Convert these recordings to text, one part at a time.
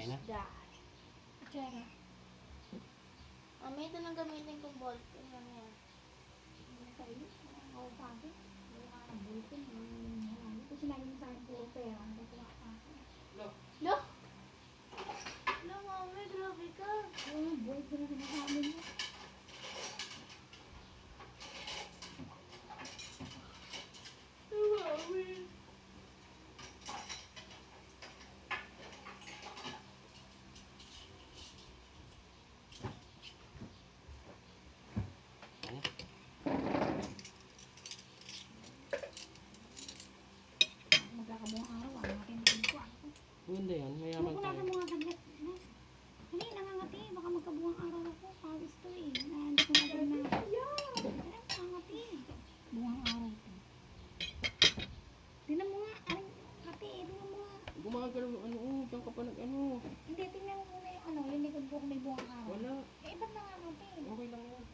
na. isda. Tsara. Mamaya ito nang gamitin kong ballpen. Ano yan? Sa'yo. Ako sabi. Wala ka ng bulletin. Ito sinabi mo sa akin puro pera. Natuwa ka ako. No? No, mami, grabe ka. Oo, bulletin na sinasabi mo. Mami. Ano? Magkakabuang araw. Ang natin ko ako. Hindi yan, mayaman tayo. Pupunasan mo nga saglit. Hindi, nangangati. Baka magkabuang araw ako. Pawis to eh. Hindi ko na alam na. Nangangati. Buwang araw to. Tingnan mo nga. Ay, ate, tingnan mo nga. Gumagalaw yung ano, diyan ka pa nag-ano. Hindi, tingnan mo muna yung ano. Yung likod ko kung may buwang araw. Wala, Eh, ba't nangangati? okay lang yan.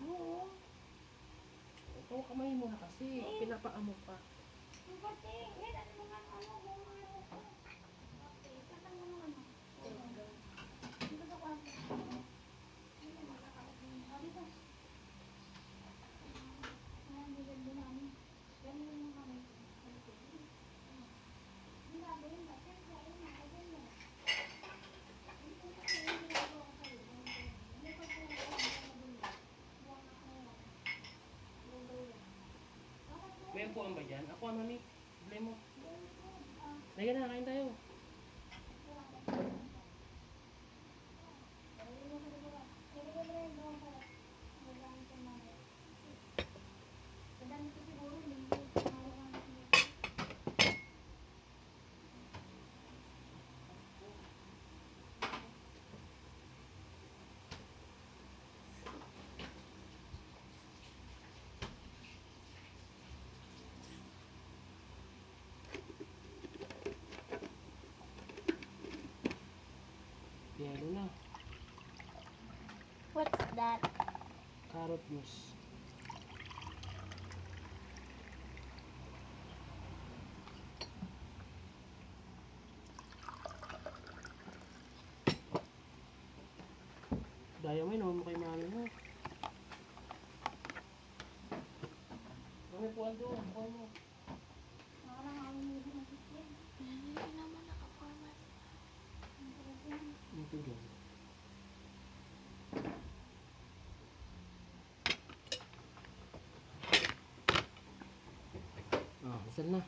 Oo. Ito, kamay mo na kasi, pinapaamo pa. Ang pati. Eh, ano mo nga ano. Buwang araw ko. Ate, saan mo naman ano? Dito sa kwarto. Hindi, makakawag mo. Ah, dito. Ayan, bigyan din namin. Ganun yung kami. Hindi na, ganun na. Siyempre, ayun na, ayun na. Dito na, ayun, ginagawa ko sa'yo. Hindi pa sila nagkakagulo. Buwang araw. Buwang araw. Bakit po? May upuan ba dyan? Ako, mami. Blame mo. Lagi na, kain tayo. Yelo na. What's that? Carrot juice. Daya mo yun, mo kay mami mo. Mami, puwan doon, puwan mo. Hindi naman nakapormat. Ito doon. Ah, isal na.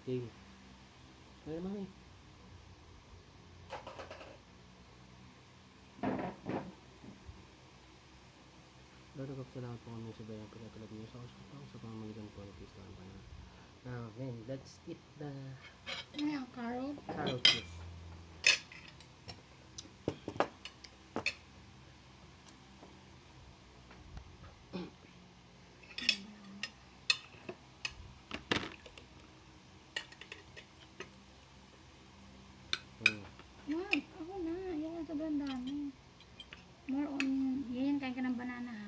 Okay. Kaya mami. Daragap salamat po kami sa bayang pinatulad niyo sa ospital sa pamamagitan po ng Kristo ang Banal. Amen. Let's eat the Ayan, carrot. carrot juice. Wag, ako na. Yan, sobrang dami. More on, yan, kain ka ng banana ha.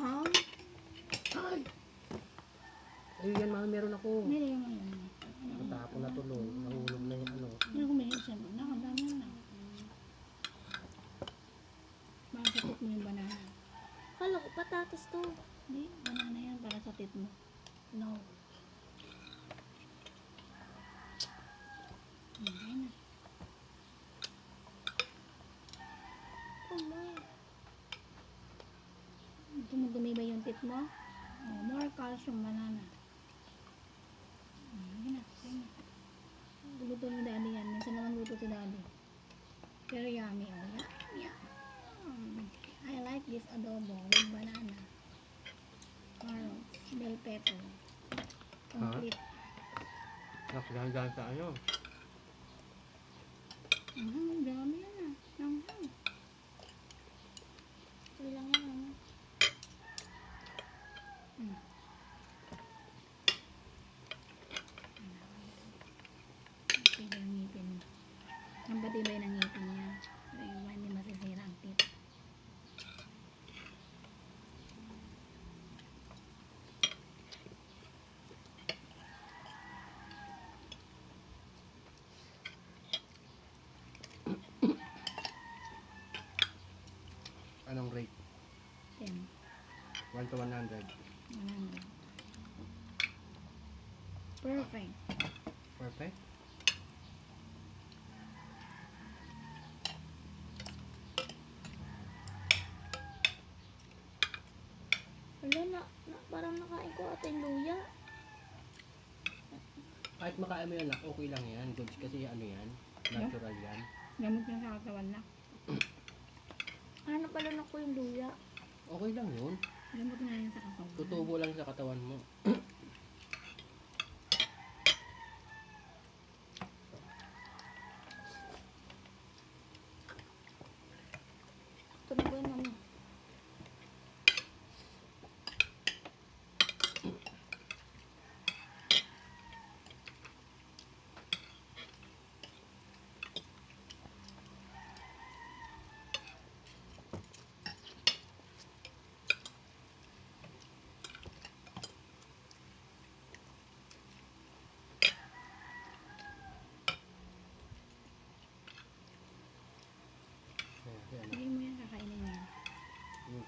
Ha? Ay! Ay, yan mami, meron ako. Nilagay mo yun. Matapon na tuloy. Nahulog na yung ano. Hindi ko may isa mo. Nakadami na. Para sa tit mo yung banana. Kala ko patatas to. Hindi, banana yan para sa tit mo. No. Hindi na. Kumay. Dumudumi ba yung tit mo? Oh, more calcium banana. Hindi na. Sige na. Luto ni daddy yan. Minsan naman luto si daddy. Pero yummy. Oh, yummy. I like this adobo with banana. Carrots, bell pepper. Complete. Nakagagal tayo. Dami yan ah. Langhang. Tuloy lang yan. Ano? Tibay ang ngipin mo. Ang batibay ng ngipin niya. Pero yung hindi masisira ang tip. to 100. 100. Perfect. Perfect. Wala parang nakain ko ata yung luya. Kahit makain mo yan, nak, okay lang yan. Goods kasi ano yan, natural yan. Gamot na sa katawan na. Ano pala na ko yung luya? Okay lang yun. Gamot na yan sa katawan. Tutubo lang sa katawan mo. Ito na po yung mami. Ayan, Hindi mo yan kakainin yan. Mm.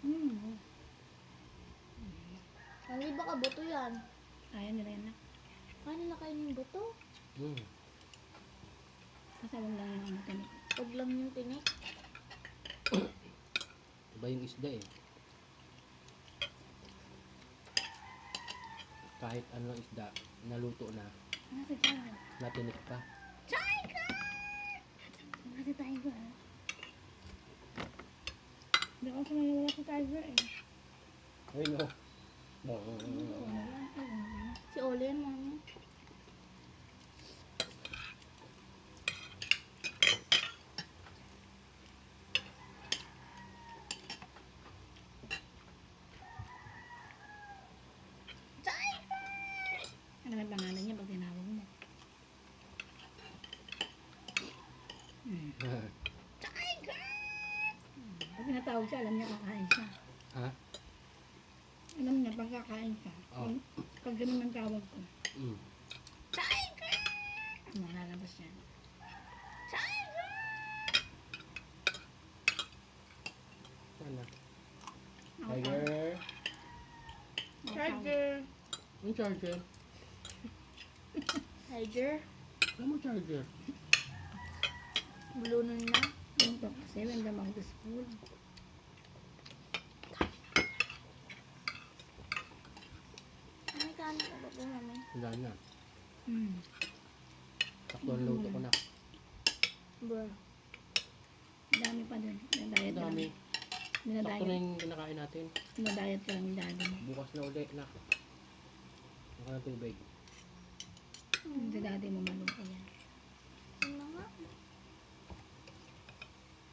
Hmm. Mami, baka buto yan. Ayaw nila yan na. Paano nakain yung buto? Kasawang lang yung ano tinik. Huwag lang yung tinik. Iba yung isda eh. Kahit ano isda, naluto na, Ano si Tiger? natinik ka. Tiger! Ano si Tiger? Hindi ako sinayawala si Tiger eh. Ay no. Ano yan? Si Ole yan, mami. Ano may pangalan niya pag tinawag mo? Tiger! Pag tinatawag siya, alam niya kakain siya. Ha? Alam niya pag kakain siya. Oh. Pag ganun ang tawag ko. Mm. Tiger! Ano, lalabas yan. Tiger! Sana. Ako, Tiger. ako, Charger. Yung charger. Charger. Ano mo charger? Blue nun na. Yung to, kasi when the mouth is full. May kanin ka ba po, mami? Wala na. Hmm. Sakto ang luto ko na. Bro. Dami pa dun. Dinadayat Ang ka lang. dami. Sakto na Dinadayat. yung kinakain natin. Dinadayat ka lang yung daddy mo. Bukas na ulit na. Naka ng tubig. Sa daddy mo maluto yan. Ano nga?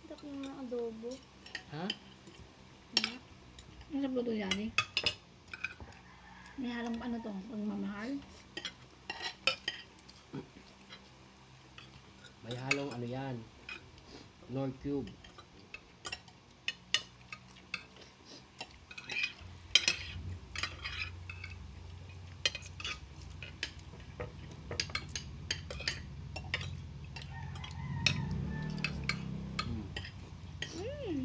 Ito yung mga adobo. Ha? Nga. Ano sa luto daddy? May halong ano to? Pagmamahal? May halong ano yan. Nor cube. Hmm.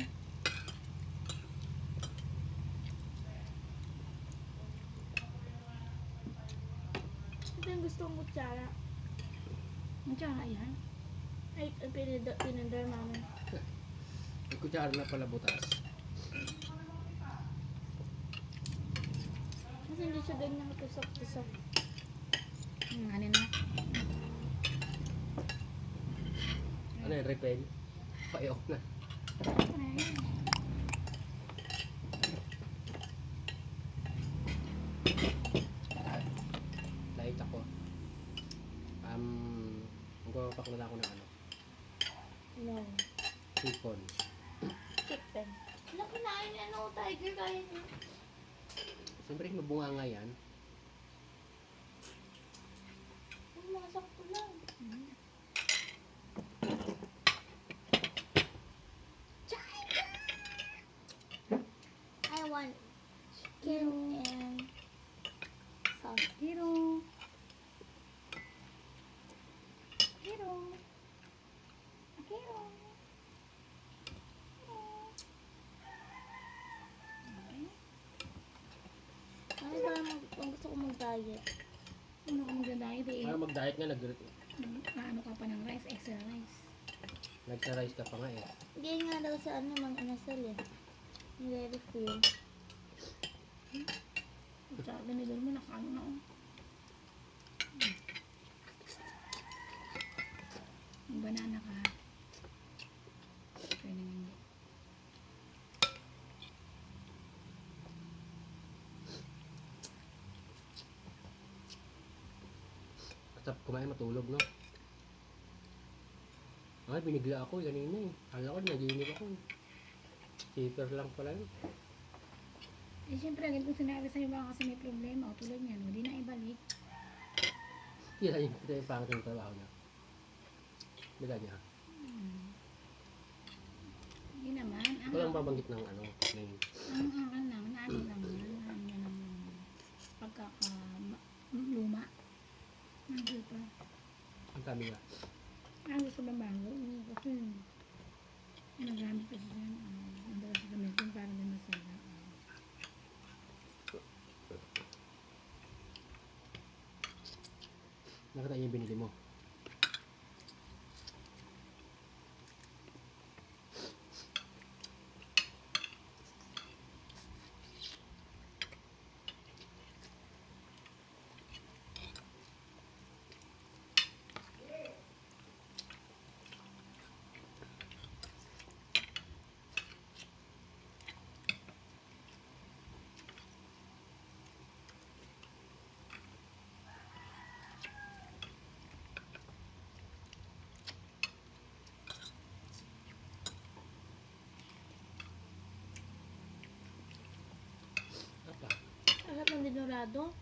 Ito yung gusto kong kutsara. Ang tsaka yan. Ay, pinindar, mami. May kutsara na pala butas. Kasi hindi siya ganyan katusok-tusok. Ano na? Ano yung repel? Payok na. Light ako. Magpapak na ako ng ano. No. Sipon. Chicken. Wala kinain ano, tiger kaya niya. Siyempre mabunga nga yan. Ang mga sakto lang. I want chicken and sauce. Hero. Hero. Hero. ko mag-diet. Ano ka magda-diet eh? Para mag-diet nga, Ano ka pa ng rice, extra rice. nag-rice ka pa nga eh. Hindi nga daw sa ano, mga inasal eh. Nire-refill. Tsaka ganidor mo, nakaano na oh. May banana ka ha. Pwede nga hindi. Basta kumain matulog, no? Ay, binigla ako kanina eh. Kala ko naginip ako eh. Cheater lang pala yun. Eh syempre, agad kong sinabi sa'yo baka kasi may problema o tulad niyan, hindi na ibalik. Kira yung pangit yung trabaho niya. Bila niya. Hindi naman. Walang babanggit ng ano, name. Ang akin lang, naano lang yan. Naano yan ang luma. Nandun pa. Ang sabi niya. Ang gusto ba bago? Kasi nagamit kasi yan. Ang dalas sa gamitin para din masaya. Nakita niya yung binili mo. Apa? Lahat ng dinorado.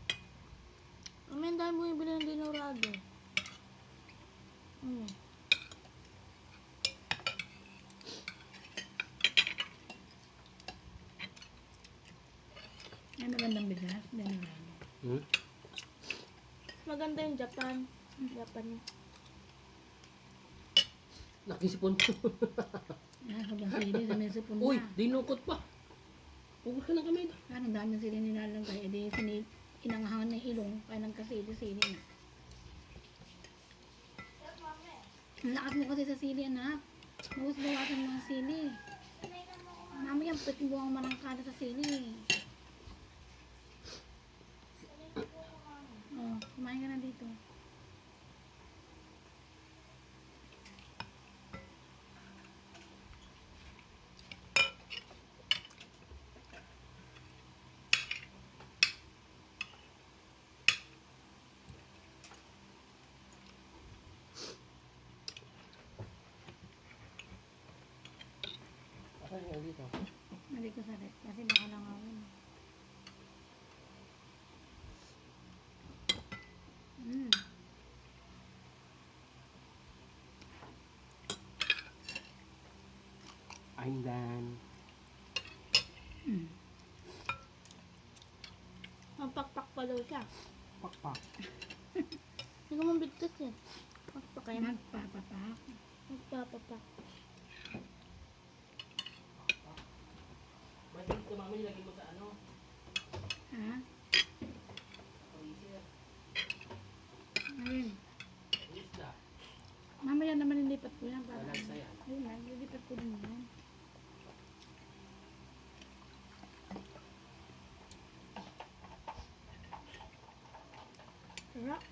May dahil bumibili ng dinorado. Ay, magandang bigas. Danilano. Hmm? Maganda yung Japan. Japan. Nakisipon ko. Ah, sobrang sili sa mesa po Uy, na. dinukot pa. Huwag ka ng kamay na. Ah, ang dami sili nilalagay. E di inangahan ng ilong. Kaya nagkasili-sili na. Ang lakas mo kasi sa sili, anak. Bawas-bawasan mo ang sili. Mamaya, pwede buwang manangkada sa sili. Oh, kumain ka na dito. Ay, dito. Hindi ko sa rep. Kasi baka langawin. I'm done. Magpakpak pa daw siya. Pakpak. Hindi ko mabigtas yan. Pakpak kaya. Magpapapak. Magpapapak. Ba't dito mami nilagay mo sa ano? Ha? Freezer. Ayun. Isda. Mamaya naman nilipat ko yan para. Walang saya. Ayun lang, nilipat ko din yan. Sarap.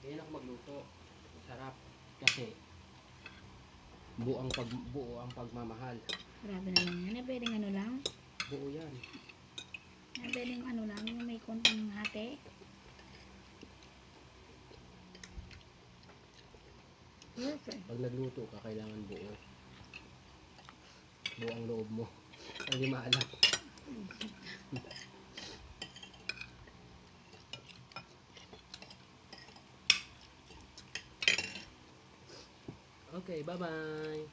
Kaya ako magluto. Sarap. Kasi buo ang pagmamahal. Grabe na lang yan. Pwedeng ano lang. Buo yan. Pwedeng ano lang, yung may konting hati. Perfect. Pag nagluto ka, kailangan buo. Buo ang loob mo. Hindi maalat. Okay, bye-bye.